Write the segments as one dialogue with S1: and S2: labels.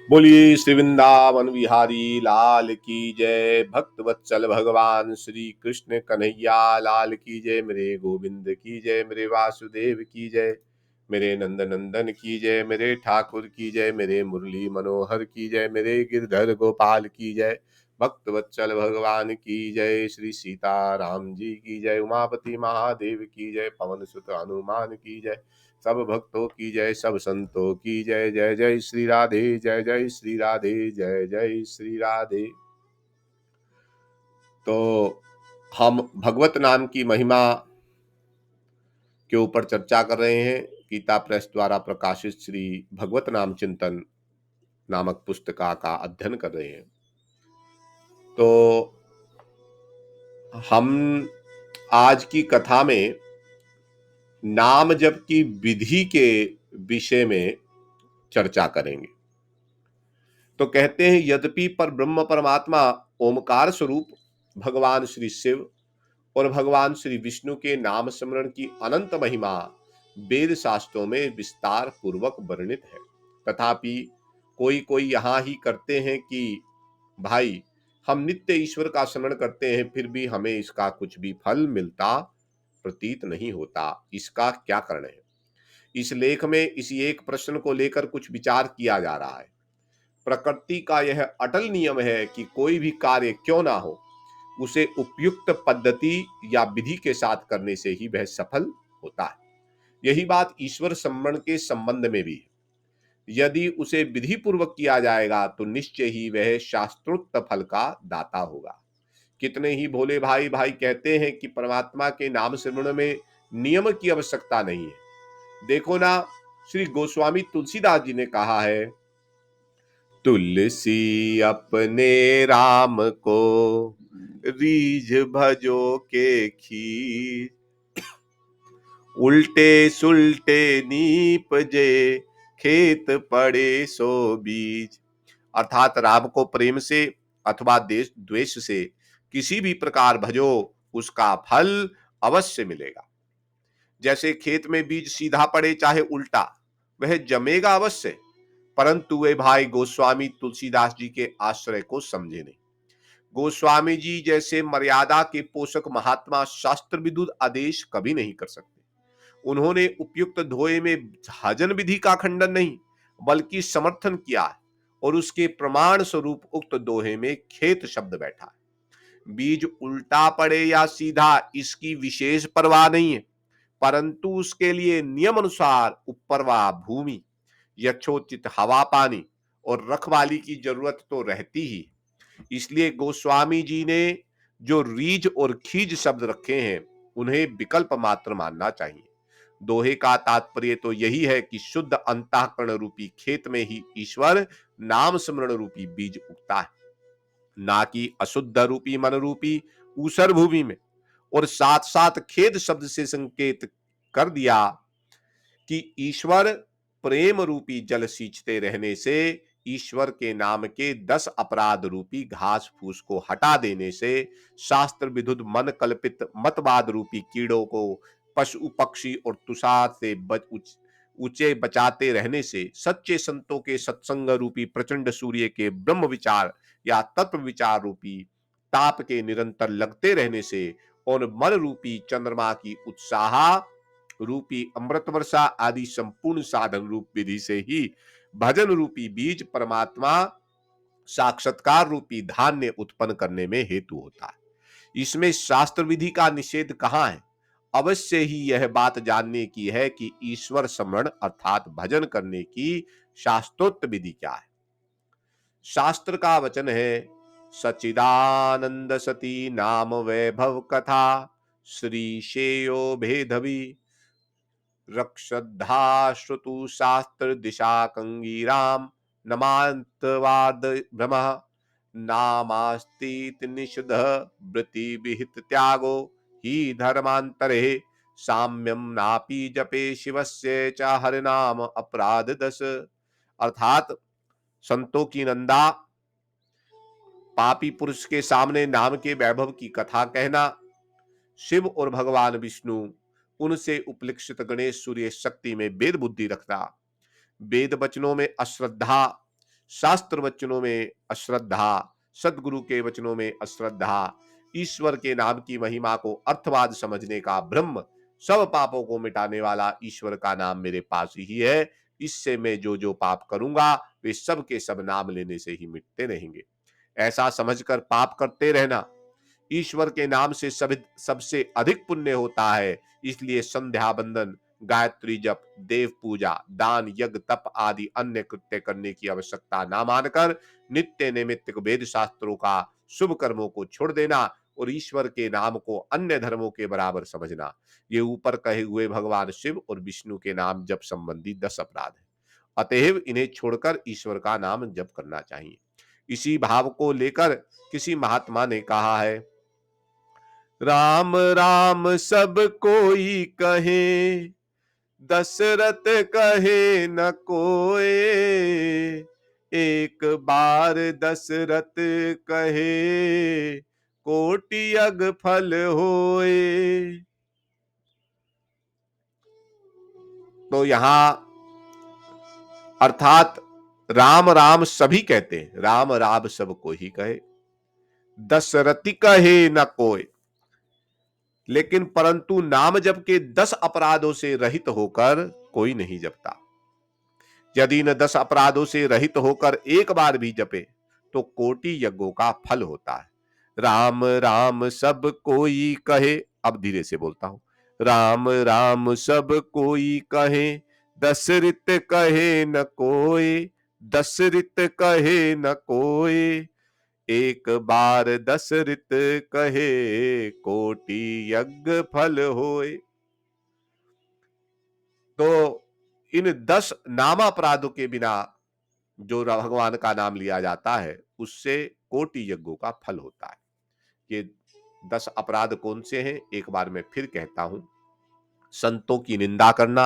S1: बोलिए श्री वृंदावन बिहारी लाल की जय। भक्त वत्सल भगवान श्री कृष्ण कन्हैया लाल की जय। मेरे गोविंद की जय, मेरे वासुदेव की जय, मेरे नंद नंदन की जय, मेरे ठाकुर की जय, मेरे मुरली मनोहर की जय, मेरे गिरधर गोपाल की जय। भक्त वत्सल भगवान की जय। श्री सीताराम जी की जय। उमापति महादेव की जय। पवन सुत हनुमान की जय। सब भक्तों की जय, सब संतों की जय। जय जय श्री राधे, जय जय श्री राधे, जय जय श्री राधे। तो हम भगवत नाम की महिमा के ऊपर चर्चा कर रहे हैं। गीता प्रेस द्वारा प्रकाशित श्री भगवत नाम चिंतन नामक पुस्तिका का अध्ययन कर रहे हैं। तो हम आज की कथा में नाम जप की विधि के विषय में चर्चा करेंगे। तो कहते हैं, यद्यपि पर ब्रह्म परमात्मा ओमकार स्वरूप भगवान श्री शिव और भगवान श्री विष्णु के नाम स्मरण की अनंत महिमा वेद शास्त्रों में विस्तार पूर्वक वर्णित है, तथापि कोई कोई यहाँ ही करते हैं कि भाई हम नित्य ईश्वर का स्मरण करते हैं, फिर भी हमें इसका कुछ भी फल मिलता प्रतीत नहीं होता। इसका क्या कारण है? इस लेख में इसी एक प्रश्न को लेकर कुछ विचार किया जा रहा है। प्रकृति का यह अटल नियम है कि कोई भी कार्य क्यों ना हो, उसे उपयुक्त पद्धति या विधि के साथ करने से ही वह सफल होता है। यही बात ईश्वर स्मरण के संबंध में भी है। यदि उसे विधि पूर्वक किया जाएगा तो निश्चय ही वह शास्त्रोक्त फल का दाता होगा। कितने ही भोले भाई भाई कहते हैं कि परमात्मा के नाम स्मरण में नियम की आवश्यकता नहीं है। देखो ना, श्री गोस्वामी तुलसीदास जी ने कहा है, तुलसी अपने राम को रीझ भजो के खीर, उल्टे सुल्टे नीप जे खेत पड़े सो बीज। अर्थात राम को प्रेम से अथवा देश द्वेष से किसी भी प्रकार भजो, उसका फल अवश्य मिलेगा। जैसे खेत में बीज सीधा पड़े चाहे उल्टा, वह जमेगा अवश्य। परंतु वे भाई गोस्वामी तुलसीदास जी के आश्रय को समझे नहीं। गोस्वामी जी जैसे मर्यादा के पोषक महात्मा शास्त्र विदुत आदेश कभी नहीं कर सकते। उन्होंने उपयुक्त धोए में भजन विधि का खंडन नहीं बल्कि समर्थन किया है, और उसके प्रमाण स्वरूप उक्त दोहे में खेत शब्द बैठा है। बीज उल्टा पड़े या सीधा, इसकी विशेष परवाह नहीं है, परंतु उसके लिए नियम अनुसार उपरवा भूमि, यथोचित हवा पानी और रखवाली की जरूरत तो रहती ही। इसलिए गोस्वामी जी ने जो रीझ और खीज शब्द रखे हैं, उन्हें विकल्प मात्र मानना चाहिए। दोहे का तात्पर्य तो यही है कि शुद्ध अंतःकरण रूपी खेत में ही ईश्वर नाम स्मरण रूपी बीज उगता है, ना कि अशुद्ध रूपी मन रूपी ऊसर भूमि में। और साथ साथ खेद शब्द से संकेत कर दिया कि ईश्वर प्रेम रूपी जल सींचते रहने से, ईश्वर के नाम के 10 अपराध रूपी घास फूस को हटा देने से, शास्त्र विधुत मन कल्पित मतवाद रूपी कीड़ों को पशु पक्षी और तुषार से ऊंचे बचाते रहने से, सच्चे संतों के सत्संग रूपी प्रचंड सूर्य के ब्रह्म विचार या तत्व विचार रूपी ताप के निरंतर लगते रहने से, और मन रूपी चंद्रमा की उत्साह रूपी अमृत वर्षा आदि संपूर्ण साधन रूप विधि से ही भजन रूपी बीज परमात्मा साक्षात्कार रूपी धान्य उत्पन्न करने में हेतु होता है। इसमें शास्त्र विधि का निषेध कहाँ है? अवश्य ही यह बात जानने की है कि ईश्वर स्मरण अर्थात भजन करने की शास्त्रोक्त विधि क्या है। शास्त्र का वचन है, सच्चिदानंद सती नाम वैभव कथा श्री शेयो भेदवी रक्षद्धा श्रुतु शास्त्र दिशा कंगीराम नमांतवाद भ्रम नामास्तीत निषिध वृत्ति विहित त्यागो ही धर्मांतरे साम्यम नापि जपे शिवस्य च हरिनाम अपराध दस। अर्थात संतों की नंदा, पापी पुरुष के सामने नाम के वैभव की कथा कहना, शिव और भगवान विष्णु उनसे उपलिक्षित गणेश सूर्य शक्ति में वेद बुद्धि रखना, वेद वचनों में अश्रद्धा, शास्त्र वचनों में अश्रद्धा, सद्गुरु के वचनों में अश्रद्धा, ईश्वर के नाम की महिमा को अर्थवाद समझने का भ्रम, सब पापों को मिटाने वाला ईश्वर का नाम मेरे पास ही है। इससे मैं जो जो पाप करूंगा वे सब के सब नाम लेने से ही मिटते रहेंगे। ऐसा समझकर पाप करते रहना। ईश्वर के नाम से सबसे अधिक पुण्य होता है। इसलिए संध्या बंदन, गायत्री जप, देव पूजा, दान, यज्ञ, तप आदि अन्य कृत्य करने की आवश्यकता ना मानकर नित्य नैमित्तिक वेद शास्त्रों का शुभ कर्मों को छोड़ देना और ईश्वर के नाम को अन्य धर्मों के बराबर समझना, ये ऊपर कहे हुए भगवान शिव और विष्णु के नाम जप संबंधी 10 अपराध है। अतएव इन्हें छोड़कर ईश्वर का नाम जप करना चाहिए। इसी भाव को लेकर किसी महात्मा ने कहा है, राम राम सब कोई कहे, दशरथ कहे न कोय, एक बार दशरथ कहे, कोटि यज्ञ फल होए। तो यहां अर्थात राम राम सभी कहते हैं, राम राम सब को ही कहे, दशरथी कहे न कोय, लेकिन परंतु नाम जप के 10 अपराधों से रहित होकर कोई नहीं जपता। यदि इन 10 अपराधों से रहित होकर एक बार भी जपे तो कोटि यज्ञों का फल होता है। राम राम सब कोई कहे, अब धीरे से बोलता हूं, राम राम सब कोई कहे, दशरथ कहे न कोई, दशरथ कहे न कोई, एक बार दशरथ कहे, कोटि यज्ञ फल होए। तो इन 10 नामापराधों के बिना जो भगवान का नाम लिया जाता है उससे कोटि यज्ञों का फल होता है। ये 10 अपराध कौन से हैं, एक बार मैं फिर कहता हूं। संतों की निंदा करना,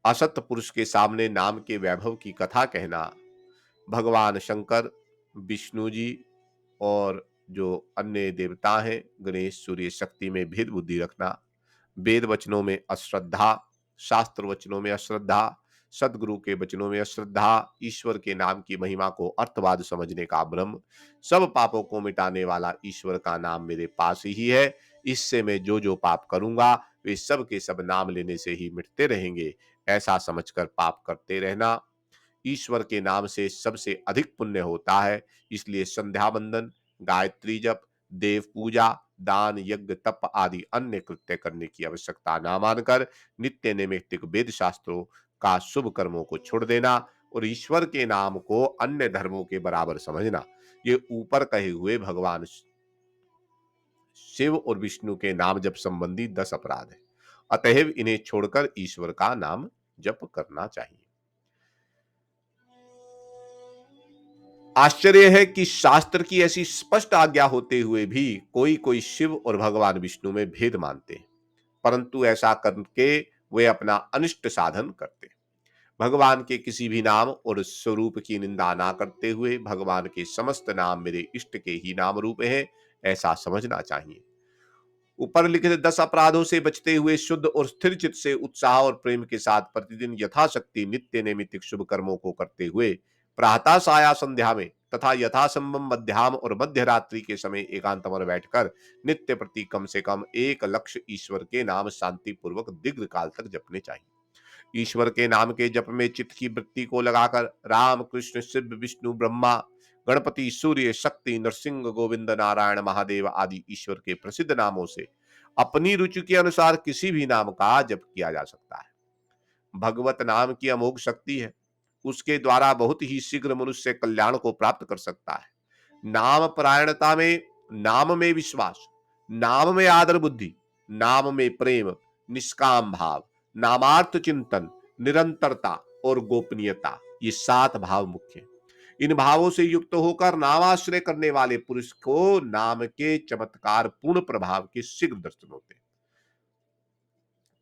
S1: असत पुरुष के सामने नाम के वैभव की कथा कहना, भगवान शंकर, विष्णु जी और जो अन्य देवता हैं गणेश, सूर्य, शक्ति में भेद बुद्धि रखना, वेद वचनों में अश्रद्धा, शास्त्र वचनों में अश्रद्धा, सदगुरु के वचनों में अश्रद्धा, ईश्वर के नाम की महिमा को अर्थवाद समझने का भ्रम, सब पापों को मिटाने वाला ईश्वर का नाम मेरे पास ही है। इससे मैं जो जो पाप करूंगा वे सब के सब नाम लेने से ही मिटते रहेंगे। ऐसा समझकर पाप करते रहना। ईश्वर के नाम से सबसे अधिक पुण्य होता है। इसलिए संध्या बंदन, गायत्री जप, देव पूजा, दान, यज्ञ, तप आदि अन्य कृत्य करने की आवश्यकता ना मानकर नित्य नैमित्तिक वेद शास्त्रों का शुभ कर्मों को छोड़ देना और ईश्वर के नाम को अन्य धर्मों के बराबर समझना, ये ऊपर कहे हुए भगवान शिव और विष्णु के नाम जप संबंधी 10 अपराध है। अतएव इन्हें छोड़कर ईश्वर का नाम जप करना चाहिए। आश्चर्य है कि शास्त्र की ऐसी स्पष्ट आज्ञा होते हुए भी कोई कोई शिव और भगवान विष्णु में भेद मानते हैं, परंतु ऐसा करके वे अपना अनिष्ट साधन करते हैं। भगवान के किसी भी नाम और स्वरूप की निंदा ना करते हुए भगवान के समस्त नाम मेरे इष्ट के ही नाम रूप हैं, ऐसा समझना चाहिए। ऊपर लिखित 10 अपराधों से बचते हुए शुद्ध और स्थिर चित्त से उत्साह और प्रेम के साथ प्रतिदिन यथाशक्ति नित्य नैमित्तिक शुभ कर्मों को करते हुए प्रातः साया संध्या में तथा यथासंभव मध्याह्न और मध्य रात्रि के समय एकांत में बैठकर नित्य प्रति कम से कम एक लक्ष्य ईश्वर के नाम शांति पूर्वक दीर्घ काल तक जपने चाहिए। ईश्वर के नाम के जप में चित्त की वृत्ति को लगाकर राम, कृष्ण, शिव, विष्णु, ब्रह्मा, गणपति, सूर्य, शक्ति, नरसिंह, गोविंद, नारायण, महादेव आदि ईश्वर के प्रसिद्ध नामों से अपनी रुचि के अनुसार किसी भी नाम का जप किया जा सकता है। भगवत नाम की अमोघ शक्ति है, उसके द्वारा बहुत ही शीघ्र मनुष्य कल्याण को प्राप्त कर सकता है। नाम परायणता में, नाम में विश्वास, नाम में आदर बुद्धि, नाम में प्रेम, निष्काम भाव, नामार्थ चिंतन, निरंतरता और गोपनीयता, ये 7 भाव मुख्य हैं। इन भावों से युक्त होकर नामाश्रय करने वाले पुरुष को नाम के चमत्कार पूर्ण प्रभाव के शीघ्र दर्शन होते हैं।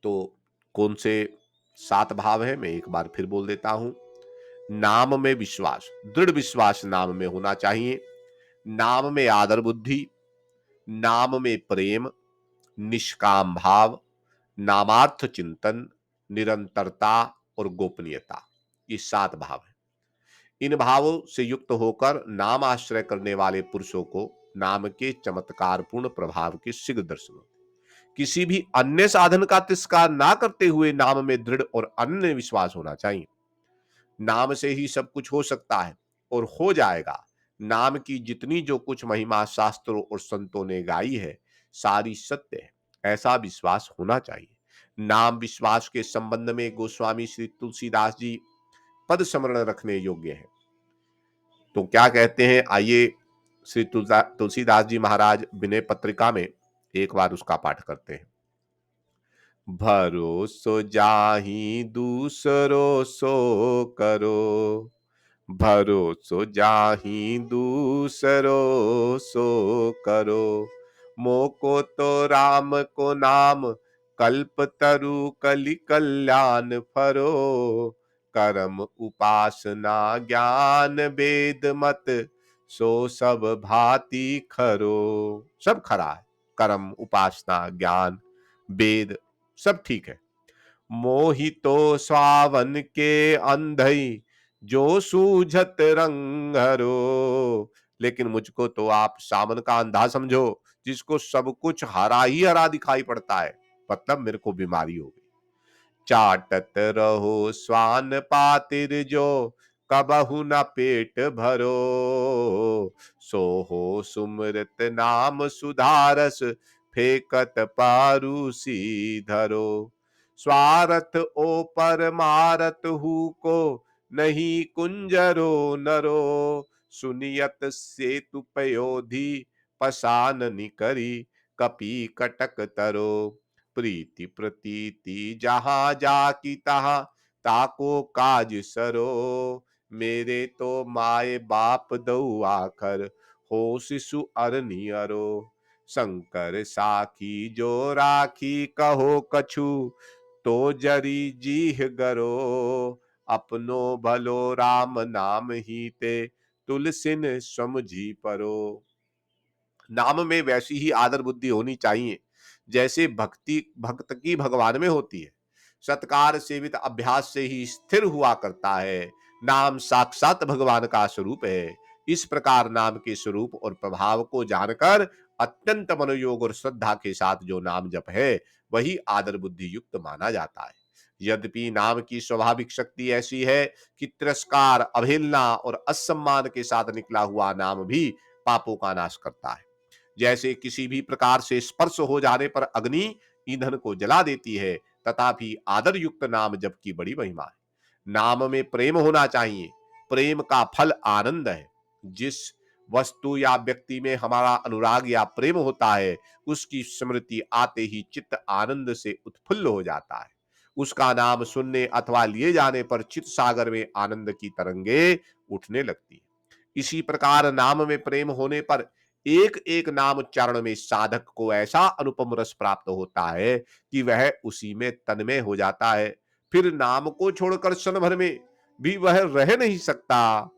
S1: तो कौन से 7 भाव है, मैं एक बार फिर बोल देता हूं। नाम में विश्वास, दृढ़ विश्वास नाम में होना चाहिए। नाम में आदर बुद्धि, नाम में प्रेम, निष्काम भाव, नामार्थ चिंतन, निरंतरता और गोपनीयता, ये 7 भाव है। इन भावों से युक्त होकर नाम आश्रय करने वाले पुरुषों को नाम के चमत्कारपूर्ण प्रभाव के शीघ्र दर्शन होते हैं। किसी भी अन्य साधन का तिरस्कार ना करते हुए नाम में दृढ़ और अनन्य विश्वास होना चाहिए। नाम से ही सब कुछ हो सकता है और हो जाएगा। नाम की जितनी जो कुछ महिमा शास्त्रों और संतों ने गाई है, सारी सत्य है, ऐसा विश्वास होना चाहिए। नाम विश्वास के संबंध में गोस्वामी श्री तुलसीदास जी पद स्मरण रखने योग्य है। तो क्या कहते हैं, आइए श्री तुलसीदास जी महाराज विनय पत्रिका में एक बार उसका पाठ करते हैं। भरोसो जाहि दूसरो सो करो, भरोसो जाहि दूसरो सो करो, मोको तो राम को नाम कल्प तरु कलि कल्याण फरो, कर्म उपासना ज्ञान वेद मत सो सब भांति खरो। सब खरा है, कर्म उपासना ज्ञान वेद सब ठीक है। मोहितो सावन के अंधई जो सूझत रंगरो, लेकिन मुझको तो आप सावन का अंधा समझो जिसको सब कुछ हरा ही हरा दिखाई पड़ता है, मतलब मेरे को बीमारी हो गई। चाटत रहो स्वान पातिर जो कबहु न पेट भरो, सो हो सुमृत नाम सुधारस फेकत पारूसी धरो, स्वार्थ ओ परमारत हु को नहीं कुंजरो नरो, सुनियत सेतु पयोधि पसान निकरी कपि कटक तरो, प्रीति प्रतीति जहां जाकी तहां ताको काज सरो, मेरे तो माए बाप दऊ आखर हो शिशु अरनियरो, शंकर साखी जो राखी कहो कछु तो जरी जीह गरो, अपनो भलो राम नाम ही ते तुलसिन समझी परो। नाम में वैसी ही आदर बुद्धि होनी चाहिए जैसे भक्त की भगवान में होती है। सत्कार सेवित अभ्यास से ही स्थिर हुआ करता है। नाम साक्षात भगवान का स्वरूप है। इस प्रकार नाम के स्वरूप और प्रभाव को जानकर अत्यंत मनोयोग और श्रद्धा के साथ जो नाम जप है वही आदर बुद्धि युक्त माना जाता है। यद्यपि नाम की स्वाभाविक शक्ति ऐसी है कि तिरस्कार, अवहेलना और असम्मान के साथ निकला हुआ नाम भी पापों का नाश करता है। जैसे किसी भी प्रकार से स्पर्श हो जाने पर अग्नि ईंधन को जला देती है, तथापि आदर युक्त नाम जप की बड़ी महिमा है। नाम में प्रेम होना चाहिए। प्रेम का फल आनंद है। जिस वस्तु या व्यक्ति में हमारा अनुराग या प्रेम होता है, उसकी स्मृति आते ही चित्त आनंद से उत्फुल्ल हो जाता है। उसका नाम सुनने अथवा लिए जाने पर चित्त सागर में आनंद की तरंगे उठने लगती है। इसी प्रकार नाम में प्रेम होने पर एक एक नाम उच्चारण में साधक को ऐसा अनुपम रस प्राप्त होता है कि वह उसी में तन्मय हो जाता है। फिर नाम को छोड़कर क्षण भर में भी वह रह नहीं सकता।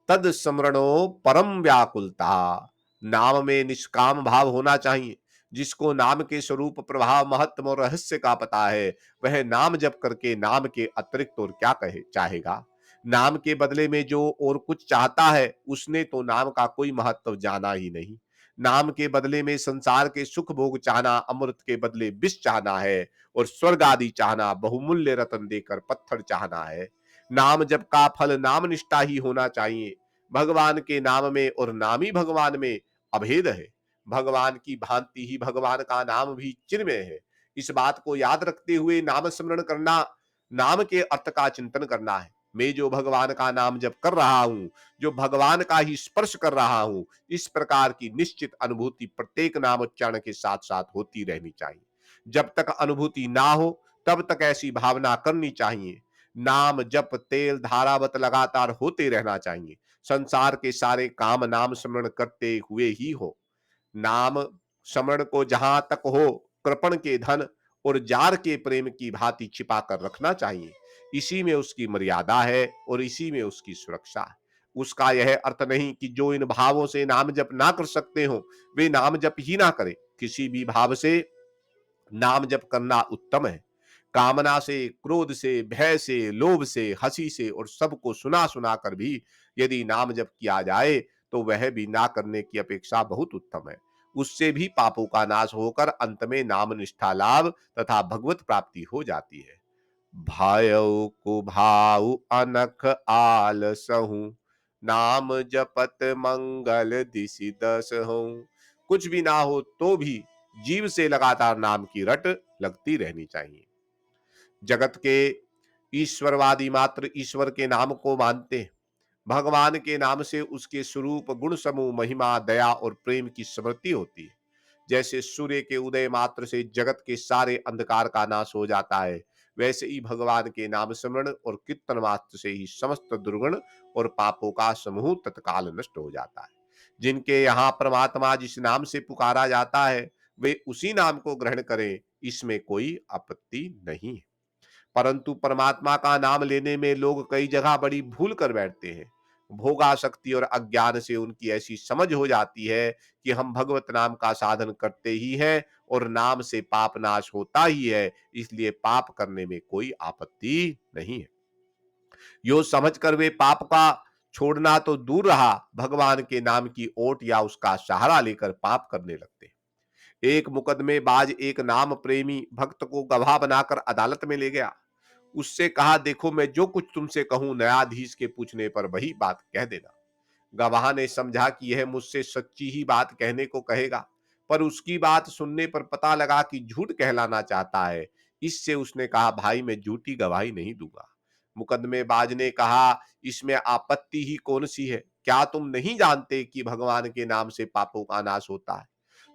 S1: तद स्मरणो परम व्याकुलता। नाम में निष्काम भाव होना चाहिए। जिसको नाम के स्वरूप, प्रभाव, महत्व और रहस्य का पता है, वह नाम जप करके नाम के अतिरिक्त और क्या कहे चाहेगा। नाम के बदले में जो और कुछ चाहता है, उसने तो नाम का कोई महत्व जाना ही नहीं। नाम के बदले में संसार के सुख भोग चाहना, अमृत के बदले विष चाहना है, और स्वर्ग आदि चाहना, बहुमूल्य रत्न देकर पत्थर चाहना है। नाम जप का फल नाम निष्ठा ही होना चाहिए। भगवान के नाम में और नामी भगवान में अभेद है। भगवान की भांति ही भगवान का नाम भी चिन्मय है। इस बात को याद रखते हुए नाम स्मरण करना, नाम के अर्थ का चिंतन करना है। मैं जो भगवान का नाम जप कर रहा हूं, जो भगवान का ही स्पर्श कर रहा हूं, इस प्रकार की निश्चित अनुभूति प्रत्येक नाम उच्चारण के साथ साथ होती रहनी चाहिए। जब तक अनुभूति ना हो तब तक ऐसी भावना करनी चाहिए। नाम जप तेल धारावत लगातार होते रहना चाहिए। संसार के सारे काम नाम स्मरण करते हुए ही हो। नाम स्मरण को जहां तक हो कृपण के धन और जार के प्रेम की भांति छिपा कर रखना चाहिए। इसी में उसकी मर्यादा है और इसी में उसकी सुरक्षा है। उसका यह अर्थ नहीं कि जो इन भावों से नाम जप ना कर सकते हो वे नाम जप ही ना करें। किसी भी भाव से नाम जप करना उत्तम है। कामना से, क्रोध से, भय से, लोभ से, हंसी से और सबको सुना सुना कर भी यदि नाम जप किया जाए तो वह भी ना करने की अपेक्षा बहुत उत्तम है। उससे भी पापों का नाश होकर अंत में नाम निष्ठा लाभ तथा भगवत प्राप्ति हो जाती है। भायउ कुभाउ अनख आलसहु, नाम जपत मंगल दिसि दसहु। कुछ भी ना हो तो भी जीव से लगातार नाम की रट लगती रहनी चाहिए। जगत के ईश्वरवादी मात्र ईश्वर के नाम को मानते हैं। भगवान के नाम से उसके स्वरूप, गुण समूह, महिमा, दया और प्रेम की स्मृति होती है। जैसे सूर्य के उदय मात्र से जगत के सारे अंधकार का नाश हो जाता है, वैसे ही भगवान के नाम स्मरण और कीर्तन मात्र से ही समस्त दुर्गुण और पापों का समूह तत्काल नष्ट हो जाता है। जिनके यहाँ परमात्मा जिस नाम से पुकारा जाता है वे उसी नाम को ग्रहण करें, इसमें कोई आपत्ति नहीं है। परंतु परमात्मा का नाम लेने में लोग कई जगह बड़ी भूल कर बैठते हैं। भोगासक्ति और अज्ञान से उनकी ऐसी समझ हो जाती है कि हम भगवत नाम का साधन करते ही हैं और नाम से पाप नाश होता ही है, इसलिए पाप करने में कोई आपत्ति नहीं है। यो समझकर वे पाप का छोड़ना तो दूर रहा, भगवान के नाम की ओट या उसका सहारा लेकर पाप करने लगते हैं। एक मुकदमेबाज एक नाम प्रेमी भक्त को गवाह बनाकर अदालत में ले गया। उससे कहा, देखो मैं जो कुछ तुमसे कहूं न्यायाधीश के पूछने पर वही बात कह देना। गवाह ने समझा कि यह मुझसे सच्ची ही बात कहने को कहेगा, पर उसकी बात सुनने पर पता लगा कि झूठ कहलाना चाहता है। इससे उसने कहा, भाई मैं झूठी गवाही नहीं दूंगा। मुकदमेबाज ने कहा, इसमें आपत्ति ही कौन सी है? क्या तुम नहीं जानते कि भगवान के नाम से पापों का नाश होता है?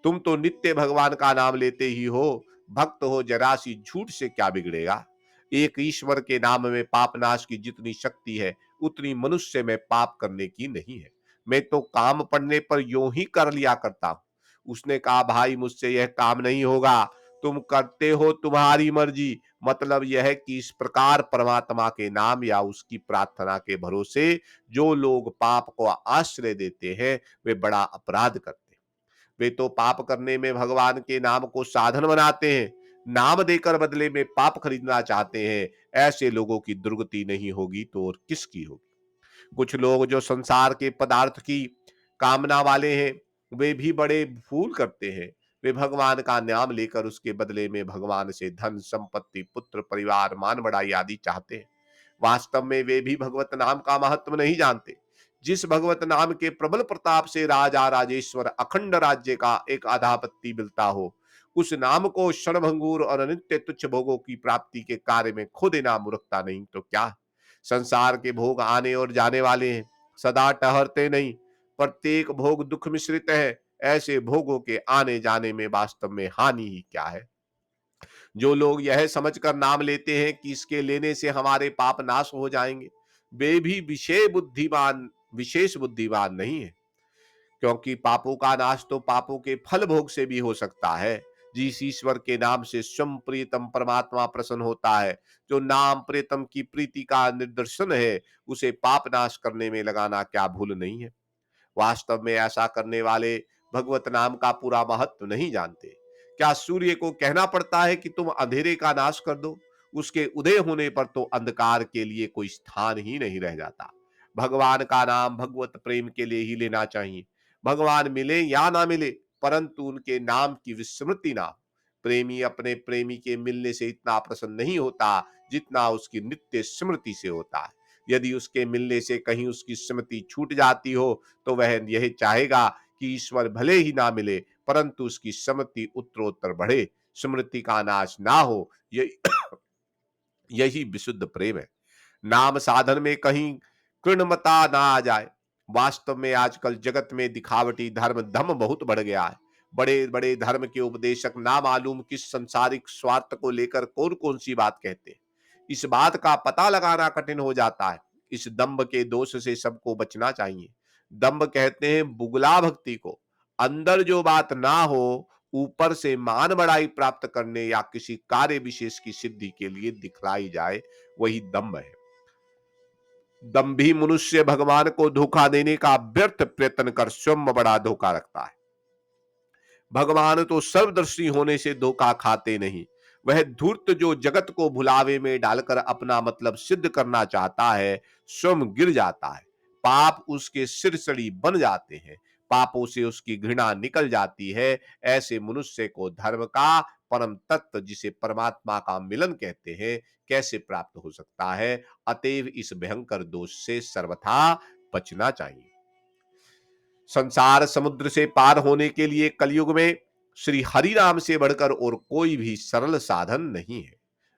S1: तुम तो नित्य भगवान का नाम लेते ही हो, भक्त हो, जरा सी झूठ से क्या बिगड़ेगा? एक ईश्वर के नाम में पाप नाश की जितनी शक्ति है उतनी मनुष्य में पाप करने की नहीं है। मैं तो काम पड़ने पर यूं ही कर लिया करता हूं। उसने कहा, भाई मुझसे यह काम नहीं होगा, तुम करते हो तुम्हारी मर्जी, मतलब यह है कि इस प्रकार परमात्मा के नाम या उसकी प्रार्थना के भरोसे जो लोग पाप को आश्रय देते हैं वे बड़ा अपराध करते हैं। वे तो पाप करने में भगवान के नाम को साधन बनाते हैं, नाम देकर बदले में पाप खरीदना चाहते हैं। ऐसे लोगों की दुर्गति नहीं होगी तो और किसकी होगी? कुछ लोग जो संसार के पदार्थ की कामना वाले हैं वे भी बड़े भूल करते हैं। वे भगवान का नाम लेकर उसके बदले में भगवान से धन, संपत्ति, पुत्र, परिवार, मान बढ़ाई आदि चाहते हैं। वास्तव में वे भी भगवत नाम का महत्व नहीं जानते। जिस भगवत नाम के प्रबल प्रताप से राजा राजेश्वर अखंड राज्य का एक आधापत्ति मिलता हो, उस नाम को क्षणभंगुर और अनित्य तुच्छ भोगों की प्राप्ति के कार्य में खो देना मूर्खता नहीं तो क्या? संसार के भोग आने और जाने वाले हैं, सदा ठहरते नहीं। प्रत्येक भोग दुख मिश्रित है। ऐसे भोगों के आने जाने में वास्तव में हानि ही क्या है? जो लोग यह समझकर नाम लेते हैं कि इसके लेने से हमारे पाप नाश हो जाएंगे, वे भी विशेष बुद्धिमान नहीं है। क्योंकि पापों का नाश तो पापों के फल भोग से भी हो सकता है। जिस ईश्वर के नाम से स्वयं प्रियतम परमात्मा प्रसन्न होता है, जो नाम प्रियतम की प्रीति का निदर्शन है, उसे पाप नाश करने में लगाना क्या भूल नहीं है? वास्तव में ऐसा करने वाले भगवत नाम का पूरा महत्व नहीं जानते। क्या सूर्य को कहना पड़ता है कि तुम अंधेरे का नाश कर दो? उसके उदय होने पर तो अंधकार के लिए कोई स्थान ही नहीं रह जाता। भगवान का नाम भगवत प्रेम के लिए ही लेना चाहिए। भगवान मिले या ना मिले, परंतु उनके नाम की विस्मृति ना हो। प्रेमी अपने प्रेमी के मिलने से इतना प्रसन्न नहीं होता जितना उसकी नित्य स्मृति से होता है। यदि उसके मिलने से कहीं उसकी स्मृति छूट जाती हो तो वह यह चाहेगा कि ईश्वर भले ही ना मिले परंतु उसकी स्मृति उत्तरोत्तर बढ़े, स्मृति का नाश ना हो। यही यही विशुद्ध प्रेम है। नाम साधन में कहीं कृणमता ना आ जाए। वास्तव में आजकल जगत में दिखावटी धर्म दम बहुत बढ़ गया है। बड़े बड़े धर्म के उपदेशक ना मालूम किस संसारिक स्वार्थ को लेकर कौन कौन सी बात कहते हैं। इस बात का पता लगाना कठिन हो जाता है। इस दंभ के दोष से सबको बचना चाहिए। दंभ कहते हैं बुगला भक्ति को। अंदर जो बात ना हो, ऊपर से मान बढ़ाई प्राप्त करने या किसी कार्य विशेष की सिद्धि के लिए दिखलाई जाए, वही दंभ है। दंभी मनुष्य भगवान को धोखा देने का व्यर्थ प्रयत्न कर स्वयं बड़ा धोखा रखता है। भगवान तो सर्वदर्शी होने से धोखा खाते नहीं, वह धूर्त जो जगत को भुलावे में डालकर अपना मतलब सिद्ध करना चाहता है, स्वयं गिर जाता है। पाप उसके सिरसड़ी बन जाते हैं, पापों से उसकी घृणा निकल जाती है। ऐसे मनुष्य को धर्म का परम तत्व, जिसे परमात्मा का मिलन कहते हैं, कैसे प्राप्त हो सकता है? अतएव इस भयंकर दोष से सर्वथा बचना चाहिए। संसार समुद्र से पार होने के लिए कलयुग में श्री हरि नाम से बढ़कर और कोई भी सरल साधन नहीं है।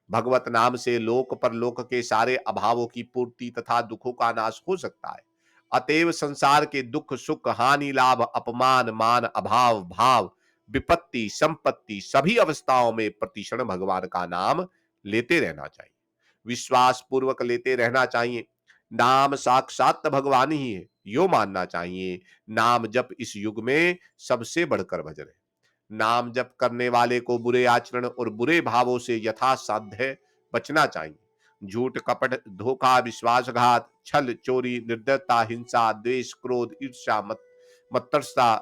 S1: भगवत नाम से लोक परलोक के सारे अभावों की पूर्ति तथा दुखों का नाश हो सकता है। अतएव संसार के दुख सुख हानि लाभ अपमान मान अभाव भाव विपत्ति संपत्ति सभी अवस्थाओं में प्रतिक्षण भगवान का नाम लेते रहना चाहिए, विश्वास पूर्वक लेते रहना चाहिए। नाम साक्षात भगवान ही है, यो मानना चाहिए। नाम जप इस युग में सबसे बढ़कर भजन है। नाम जप करने वाले को बुरे आचरण और बुरे भावों से यथासाध्य बचना चाहिए। झूठ कपट धोखा विश्वासघात छल चोरी निर्दयता हिंसा द्वेष क्रोध ईर्ष्या मत्सरता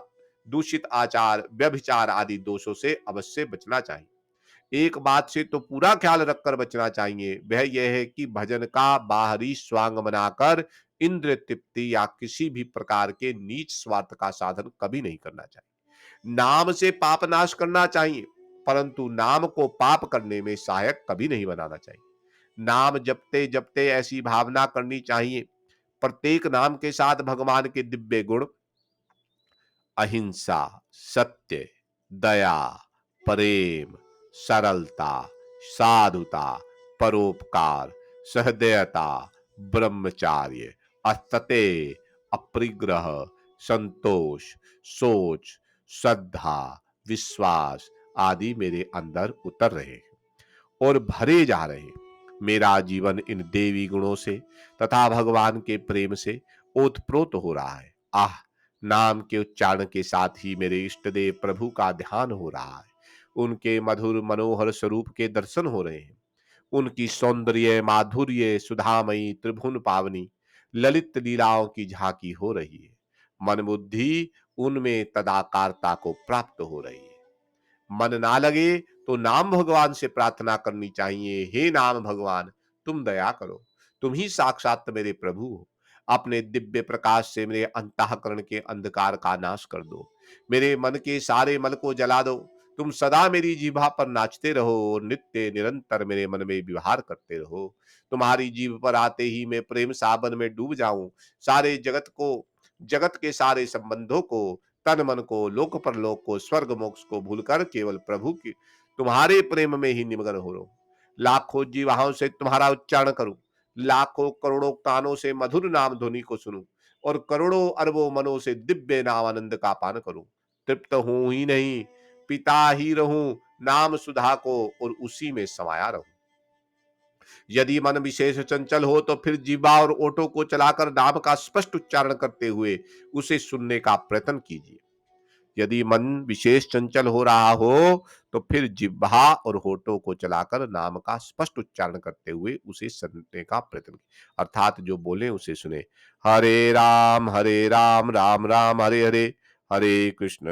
S1: दूषित आचार व्यभिचार आदि दोषों से अवश्य बचना चाहिए। एक बात से तो पूरा ख्याल रखकर बचना चाहिए, वह यह है कि भजन का बाहरी स्वांग बनाकर इंद्र तृप्ति या किसी भी प्रकार के नीच स्वार्थ का साधन कभी नहीं करना चाहिए। नाम से पाप नाश करना चाहिए, परंतु नाम को पाप करने में सहायक कभी नहीं बनाना चाहिए। नाम जपते जपते ऐसी भावना करनी चाहिए, प्रत्येक नाम के साथ भगवान के दिव्य गुण अहिंसा सत्य दया प्रेम सरलता साधुता परोपकार सहृदयता ब्रह्मचार्य अस्तते अप्रिग्रह संतोष सोच श्रद्धा विश्वास आदि मेरे अंदर उतर रहे और भरे जा रहे। मेरा जीवन इन देवी गुणों से तथा भगवान के प्रेम से ओतप्रोत हो रहा है। आह, नाम के उच्चारण के साथ ही मेरे इष्ट देव प्रभु का ध्यान हो रहा है। उनके मधुर मनोहर स्वरूप के दर्शन हो रहे हैं। उनकी सौंदर्य माधुर्य सुधामयी त्रिभुवन पावनी ललित लीलाओं की झांकी हो रही है। मन बुद्धि उनमें तदाकारता को प्राप्त हो रही है। मन ना लगे तो नाम भगवान से प्रार्थना करनी चाहिए, हे नाम भगवान तुम दया करो, तुम ही साक्षात मेरे प्रभु हो। अपने दिव्य प्रकाश से मेरे अंतःकरण के अंधकार का नाश कर दो, मेरे मन के सारे मल को जला दो। तुम सदा मेरी जीभा पर नाचते रहो और नित्य निरंतर मेरे मन में विहार करते रहो। तुम्हारी जीभ पर आते ही मैं प्रेम सावन में डूब जाऊं, सारे जगत को जगत के सारे संबंधों को तन मन को लोक परलोक को स्वर्ग मोक्ष को भूलकर केवल प्रभु की तुम्हारे प्रेम में ही निमग्न हो लो। लाखों जीवाओं से तुम्हारा उच्चारण करूं, लाखों करोड़ों कानों से मधुर नाम ध्वनि को सुनूं और करोड़ों अरबों मनों से दिव्य नाम आनंद का पान करूं। तृप्त हूं ही नहीं, पिता ही रहूं नाम सुधा को और उसी में समाया रहूं। यदि मन विशेष चंचल हो तो फिर जीवा और ओठों को चलाकर नाम का स्पष्ट उच्चारण करते हुए उसे सुनने का प्रयत्न कीजिए। यदि मन विशेष चंचल हो रहा हो तो फिर जिह्वा और होठों को चलाकर नाम का स्पष्ट उच्चारण करते हुए उसे सुनने का प्रयत्न कीजिए, अर्थात जो बोले उसे सुने। हरे राम राम राम हरे हरे, हरे कृष्ण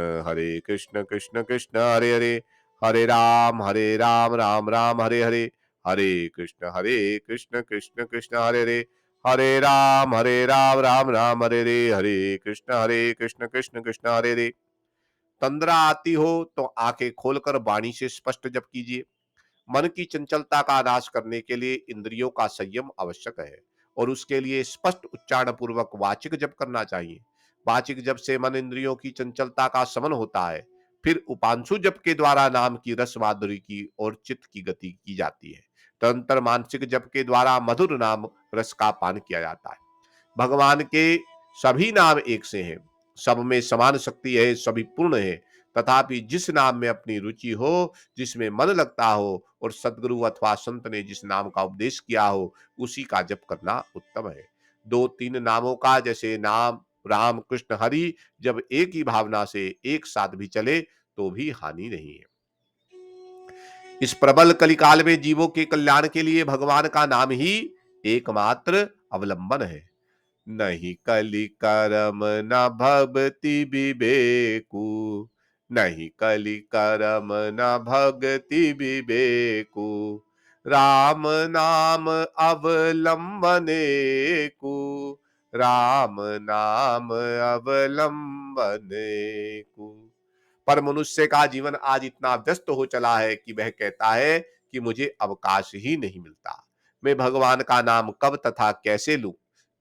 S1: कृष्ण कृष्ण हरे हरे, हरे राम राम हरे हरे, हरे कृष्ण कृष्ण कृष्ण हरे राम राम राम हरे कृष्ण कृष्ण कृष्ण हरे हरे। तंद्रा आती हो तो आंखें खोलकर वाणी से स्पष्ट जप कीजिए। मन की चंचलता का नाश करने के लिए इंद्रियों का संयम आवश्यक है और उसके लिए स्पष्ट उच्चारण पूर्वक वाचिक जप करना चाहिए। वाचिक जप से मन इंद्रियों की चंचलता का शमन होता है। फिर उपांशु जप के द्वारा नाम की रस माधुरी की और चित्त की गति की जाती है। तदंतर मानसिक जप के द्वारा मधुर नाम रस का पान किया जाता है। भगवान के सभी नाम एक से हैं, सब में समान शक्ति है, सभी पूर्ण है। तथापि जिस नाम में अपनी रुचि हो, जिसमें मन लगता हो और सदगुरु अथवा संत ने जिस नाम का उपदेश किया हो, उसी का जप करना उत्तम है। दो तीन नामों का, जैसे नाम राम कृष्ण हरि, जब एक ही भावना से एक साथ भी चले तो भी हानि नहीं है। इस प्रबल कलिकाल में जीवों के कल्याण के लिए भगवान का नाम ही एकमात्र अवलंबन है। नहीं कलि करम न भवति विवेकु, नहीं कलि करम न भगति विवेकु, राम नाम अवलंबने को, राम नाम अवलंबने को। पर मनुष्य का जीवन आज इतना व्यस्त हो चला है कि वह कहता है कि मुझे अवकाश ही नहीं मिलता, मैं भगवान का नाम कब तथा कैसे लूं।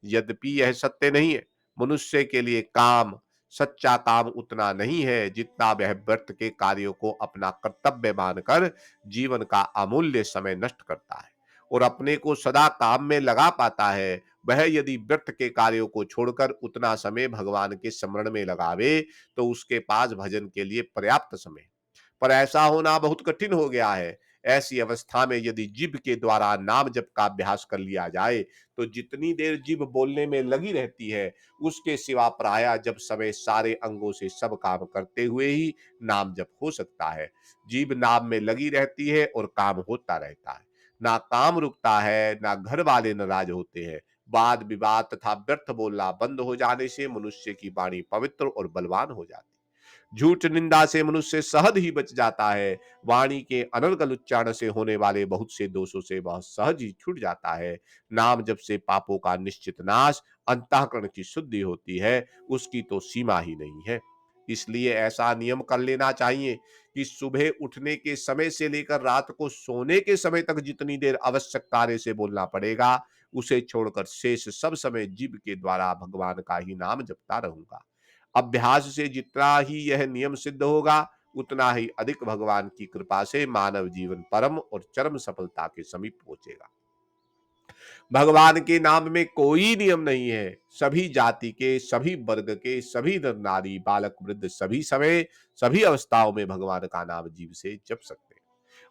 S1: यद्यपि यह सत्य नहीं है, मनुष्य के लिए काम, सच्चा काम उतना नहीं है जितना वह व्यर्थ के कार्यों को अपना कर्तव्य मानकर जीवन का अमूल्य समय नष्ट करता है और अपने को सदा काम में लगा पाता है। वह यदि व्यर्थ के कार्यों को छोड़कर उतना समय भगवान के स्मरण में लगावे तो उसके पास भजन के लिए पर्याप्त समय है। पर ऐसा होना बहुत कठिन हो गया है। ऐसी अवस्था में यदि जीभ के द्वारा नाम जप का अभ्यास कर लिया जाए तो जितनी देर जीभ बोलने में लगी रहती है, उसके सिवा प्रायः जब समय सारे अंगों से सब काम करते हुए ही नाम जप हो सकता है। जीभ नाम में लगी रहती है और काम होता रहता है। ना काम रुकता है, ना घर वाले नाराज होते हैं। वाद विवाद तथा व्यर्थ बोलना बंद हो जाने से मनुष्य की वाणी पवित्र और बलवान हो जाती है। झूठ निंदा से मनुष्य सहज ही बच जाता है। वाणी के अनर्गल उच्चारण से होने वाले बहुत से दोषों से वह सहज ही छूट जाता है। नाम जब से पापों का निश्चित नाश, अंतःकरण की शुद्धि होती है, उसकी तो सीमा ही नहीं है। इसलिए ऐसा नियम कर लेना चाहिए कि सुबह उठने के समय से लेकर रात को सोने के समय तक जितनी देर आवश्यक कार्य से बोलना पड़ेगा, उसे छोड़कर शेष सब समय जीभ के द्वारा भगवान का ही नाम जपता रहूंगा। अभ्यास से जितना ही यह नियम सिद्ध होगा, उतना ही अधिक भगवान की कृपा से मानव जीवन परम और चरम सफलता के समीप पहुंचेगा। भगवान के नाम में कोई नियम नहीं है। सभी जाति के, सभी वर्ग के, सभी नर नारी, बालक वृद्ध सभी समय, सभी अवस्थाओं में भगवान का नाम जीव से जप सकते हैं,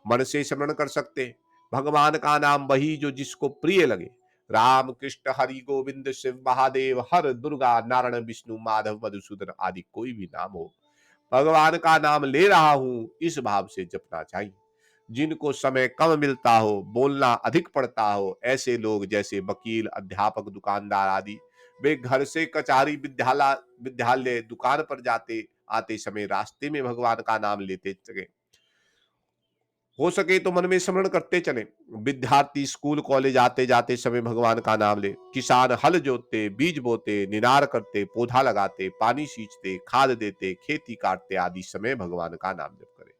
S1: मन से स्मरण कर सकते हैं। भगवान का नाम वही जो जिसको प्रिय लगे। राम कृष्ण हरि गोविंद शिव महादेव हर दुर्गा नारायण विष्णु माधव मधुसूदन आदि कोई भी नाम हो, भगवान का नाम ले रहा हूं इस भाव से जपना चाहिए। जिनको समय कम मिलता हो, बोलना अधिक पड़ता हो, ऐसे लोग जैसे वकील, अध्यापक, दुकानदार आदि, वे घर से कचहरी, विद्यालय, दुकान पर जाते आते समय रास्ते में भगवान का नाम लेते चले। हो सके तो मन में स्मरण करते चले। विद्यार्थी स्कूल कॉलेज आते जाते समय भगवान का नाम ले। किसान हल जोतते, बीज बोते, निनार करते, पौधा लगाते, पानी सींचते, खाद देते, खेती काटते आदि समय भगवान का नाम जप करें।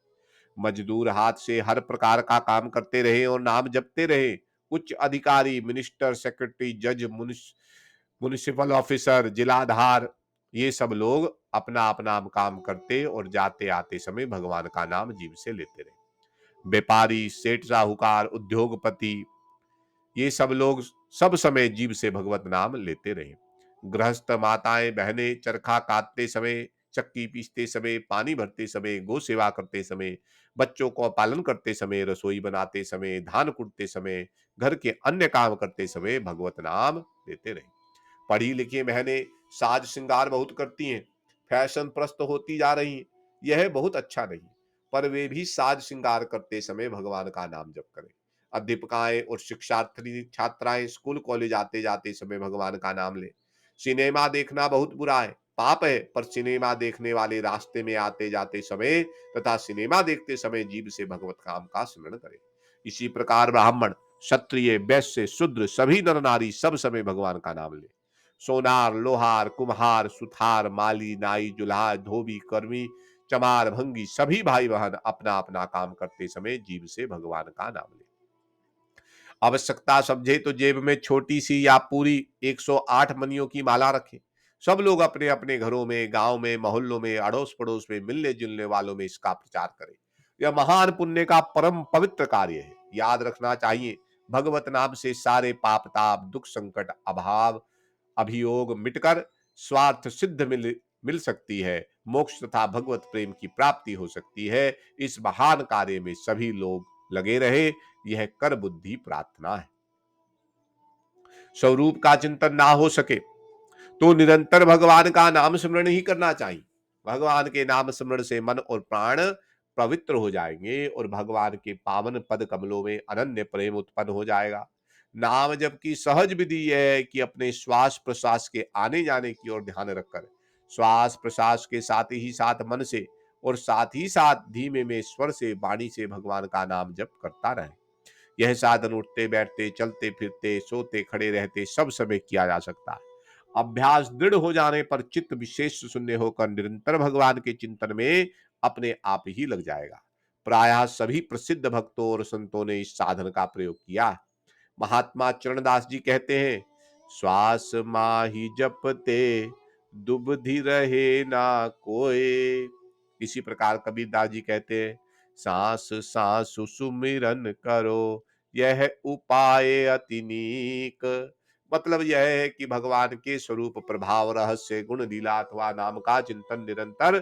S1: मजदूर हाथ से हर प्रकार का काम करते रहे और नाम जपते रहे। उच्च अधिकारी, मिनिस्टर, सेक्रेटरी, जज, म्युनिसिपल ऑफिसर, जिलाधार, ये सब लोग अपना अपना काम करते और जाते आते समय भगवान का नाम जीव से लेते रहे। व्यापारी, सेठ, साहूकार, उद्योगपति, ये सब लोग सब समय जीव से भगवत नाम लेते रहे। गृहस्थ, माताएं, बहनें चरखा काटते समय, चक्की पीसते समय, पानी भरते समय, गौ सेवा करते समय, बच्चों को पालन करते समय, रसोई बनाते समय, धान कुटते समय, घर के अन्य काम करते समय भगवत नाम लेते रहे। पढ़ी लिखी बहनें साज श्रृंगार बहुत करती हैं, फैशन प्रस्त होती जा रही हैं, यह बहुत अच्छा नहीं, पर वे भी साज श्रृंगार करते समय भगवान का नाम जप करें। अध्यापकाएं और शिक्षार्थी छात्राएं स्कूल कॉलेज आते जाते समय भगवान का नाम लें। सिनेमा देखना बहुत बुरा है, पाप है, पर सिनेमा देखने वाले रास्ते में आते जाते समय तथा सिनेमा देखते समय जीभ से भगवत काम का स्मरण करें। इसी प्रकार ब्राह्मण, क्षत्रिय, वैश्य, शूद्र सभी नर नारी सब समय भगवान का नाम ले। सोनार, लोहार, कुम्हार, सुथार, माली, नाई, जुल्हा, धोबी, कर्मी, चमार, भंगी सभी भाई बहन अपना अपना काम करते समय जीव से भगवान का नाम ले। आवश्यकता समझे तो जेब में छोटी सी या पूरी 108 मनियों की माला रखें। सब लोग अपने अपने घरों में, गांव में, मोहल्लों में, अड़ोस पड़ोस में, मिलने जुलने वालों में इसका प्रचार करें। यह महान पुण्य का परम पवित्र कार्य है। याद रखना चाहिए, भगवत नाम से सारे पाप ताप, दुख संकट, अभाव, अभियोग मिटकर स्वार्थ सिद्ध मिल सकती है। मोक्ष तथा भगवत प्रेम की प्राप्ति हो सकती है। इस महान कार्य में सभी लोग लगे रहे, यह कर बुद्धि प्रार्थना है। स्वरूप का चिंतन ना हो सके तो निरंतर भगवान का नाम स्मरण ही करना चाहिए। भगवान के नाम स्मरण से मन और प्राण पवित्र हो जाएंगे और भगवान के पावन पद कमलों में अनन्य प्रेम उत्पन्न हो जाएगा। नाम जबकि सहज विधि है कि अपने श्वास प्रश्वास के आने जाने की ओर ध्यान रखकर श्वास प्रश्वास के साथ ही साथ मन से और साथ ही साथ धीमे में स्वर से वाणी से भगवान का नाम जप करता रहे। यह साधन उठते बैठते, चलते फिरते, सोते खड़े रहते सब समय किया जा सकता है। अभ्यास दृढ़ हो जाने पर चित्त विशेष शून्य होकर निरंतर भगवान के चिंतन में अपने आप ही लग जाएगा। प्रायः सभी प्रसिद्ध भक्तों और संतों ने इस साधन का प्रयोग किया। महात्मा चरणदास जी कहते हैं, श्वास माही जपते दुबधि रहे ना कोय। इसी प्रकार कबीरदास जी कहते हैं, सांस सांस सुमिरन करो यह उपाय अति नीक। मतलब यह है कि भगवान के स्वरूप, प्रभाव, रहस्य, गुण, लीला अथवा नाम का चिंतन निरंतर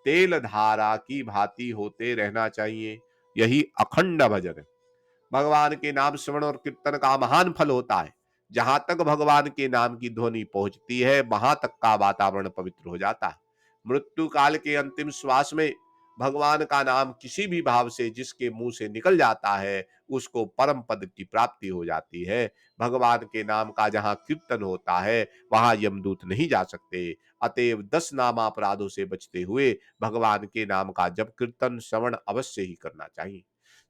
S1: तेल धारा की भांति होते रहना चाहिए। यही अखंड भजन है। भगवान के नाम श्रवण और कीर्तन का महान फल होता है। जहां तक भगवान के नाम की ध्वनि पहुंचती है, वहां तक का वातावरण पवित्र हो जाता है। मृत्यु काल के अंतिम श्वास में भगवान का नाम किसी भी भाव से जिसके मुंह से निकल जाता है, उसको परम पद की प्राप्ति हो जाती है। भगवान के नाम का जहां कीर्तन होता है, वहां यमदूत नहीं जा सकते। अतएव 10 नामापराधों से बचते हुए भगवान के नाम का जप कीर्तन श्रवण अवश्य ही करना चाहिए।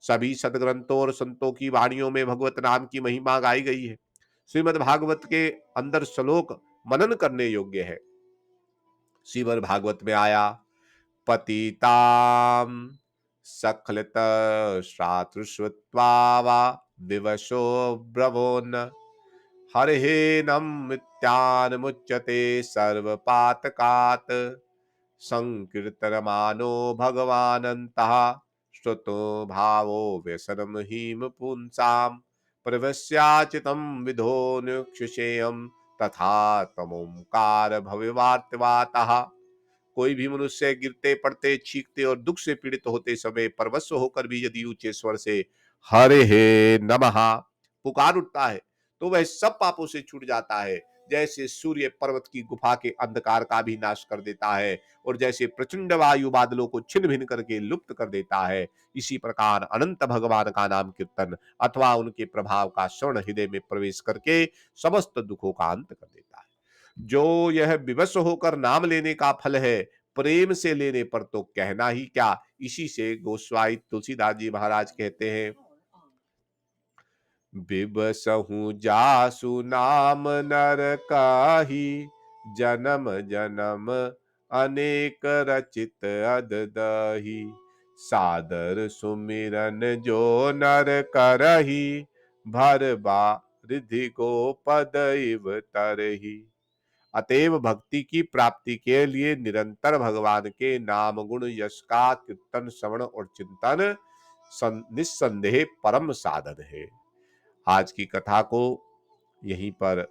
S1: सभी सदग्रंथों और संतों की वाणियों में भगवत नाम की महिमा गाई गई है। श्रीमद् भागवत के अंदर श्लोक मनन करने योग्य है। श्रीमद् भागवत में आया, पतिताम सखलत श्रातुश्रुत्वा वा विवशो ब्रवोन हरिहेनम मुच्यते सर्वपातकात् संकीर्तनमानो भगवानन्तः श्रुतो भावो व्यसनम हीम पुंसाम प्रवस्याचितं विधोनुक्षुषेयम तथा तमोंकार भविवार्तवातः। कोई भी मनुष्य गिरते पड़ते, छींकते और दुख से पीड़ित होते समय परवश होकर भी यदि ऊंचे स्वर से हरे हे नमः पुकार उठता है, तो वह सब पापों से छूट जाता है। जैसे सूर्य पर्वत की गुफा के अंधकार का भी नाश कर देता है और जैसे प्रचंड वायु बादलों को छिन्न भिन्न करके लुप्त कर देता है, इसी प्रकार अनंत भगवान का नाम कीर्तन अथवा उनके प्रभाव का श्रवण हृदय में प्रवेश करके समस्त दुखों का अंत कर देता है। जो यह विवश होकर नाम लेने का फल है, प्रेम से लेने पर तो कहना ही क्या। इसी से गोस्वामी तुलसीदास जी महाराज कहते हैं, बिबसहु जासु नाम नर काही जन्म जन्म अनेक रचित अद दही सादर सुमिरन जो नर करही भर बा रिधि को पद इव तरही। अतएव भक्ति की प्राप्ति के लिए निरंतर भगवान के नाम गुण यश का कीर्तन श्रवण और चिंतन निस्संदेह परम साधन है। आज की कथा को यहीं पर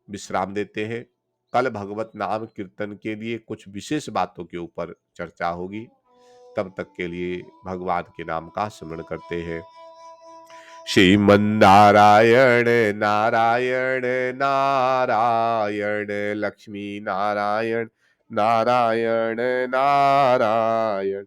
S1: विश्राम देते हैं। कल भगवत नाम कीर्तन के लिए कुछ विशेष बातों के ऊपर चर्चा होगी। तब तक के लिए भगवान के नाम का स्मरण करते हैं। श्रीमन्नारायण नारायण नारायण लक्ष्मी नारायण नारायण नारायण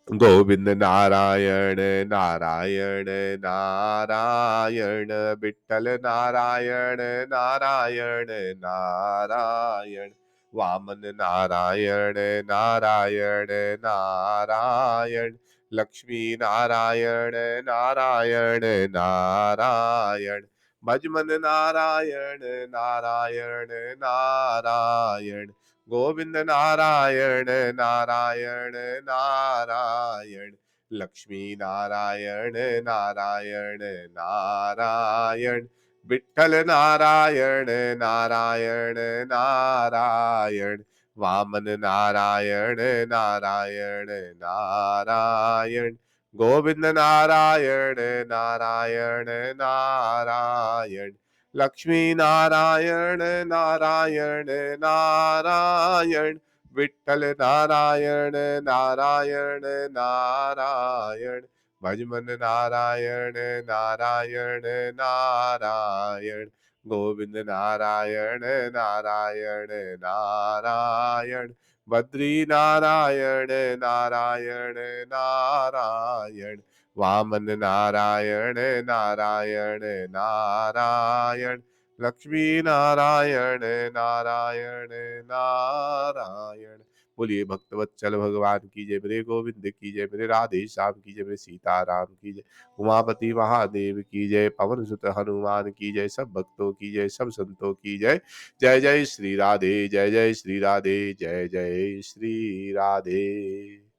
S1: गोविंद नारायण नारायण नारायण विठ्ठल नारायण नारायण नारायण वामन नारायण नारायण नारायण लक्ष्मी नारायण नारायण नारायण भजमन नारायण नारायण नारायण गोविंद नारायण नारायण नारायण लक्ष्मी नारायण नारायण नारायण विठ्ठल नारायण नारायण नारायण वामन नारायण नारायण नारायण गोविंद नारायण नारायण नारायण लक्ष्मी नारायण नारायण नारायण विठ्ठल नारायण नारायण नारायण भजमन नारायण नारायण नारायण गोविंद नारायण नारायण नारायण बद्री नारायण नारायण नारायण वामन नारायण नारायण नारायण लक्ष्मी नारायण नारायण नारायण बोलिए भक्तवत्सल भगवान की जय, मेरे गोविंद की जय, मेरे राधे श्याम की जय, मेरे सीताराम की जय, उमापति महादेव की जय, पवन सुत हनुमान की जय, सब भक्तों की जय, सब संतों की जय। जय जय श्री राधे, जय जय श्री राधे, जय जय श्री राधे।